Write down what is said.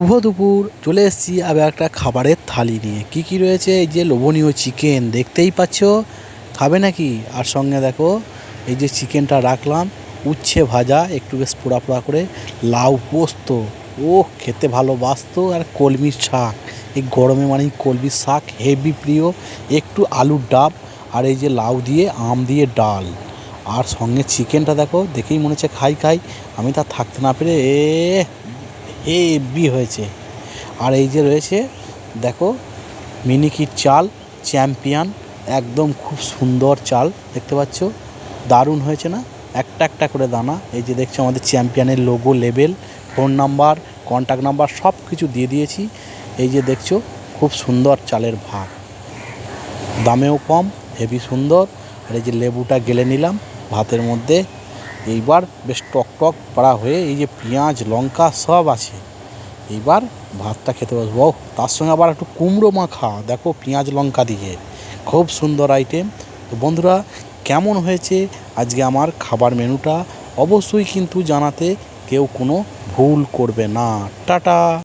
শুভ দুপুর চলে এসেছি আবার একটা খাবারের থালি নিয়ে। কি রয়েছে? এই যে লোভনীয় চিকেন দেখতেই পাচ্ছ। খাবে নাকি? আর সঙ্গে দেখো এই যে চিকেনটা রাখলাম, উচ্ছে ভাজা একটু বেশ পোড়া পোড়া করে, লাউ পোস্ত, ও খেতে ভালোবাসতো, আর কলমির শাক। এই গরমে মানে কলমির শাক হেভি প্রিয়। একটু আলুর ডাব, আর এই যে লাউ দিয়ে আম দিয়ে ডাল, আর সঙ্গে চিকেনটা দেখো, দেখেই মনে হচ্ছে খাই খাই। আমি তা থাকতে না পেরে হেভি হয়েছে। আর এই যে রয়েছে দেখো মিনিকিট চাল, চ্যাম্পিয়ন, একদম খুব সুন্দর চাল দেখতে পাচ্ছ, দারুণ হয়েছে না? একটা একটা করে দানা। এই যে দেখছো আমাদের চ্যাম্পিয়নের logo, label, phone number, contact number সব কিছু দিয়ে দিয়েছি। এই যে দেখছো খুব সুন্দর চালের ভাত, দামেও কম, হেভি সুন্দর। আর এই যে লেবুটা গেলে নিলাম ভাতের মধ্যে। এইবার বেশ টক টক পাড়া হয়ে এই যে পেঁয়াজ লঙ্কা সব আছে। এইবার ভাতটা খেতে বসবো। তার সঙ্গে আবার একটু কুমড়ো মাখা, দেখো পেঁয়াজ লঙ্কা দিয়ে, খুব সুন্দর আইটেম। তো বন্ধুরা, কেমন হয়েছে আজকে আমার খাবার মেনুটা অবশ্যই কিন্তু জানাতে কেউ কোনো ভুল করবে না। টাটা।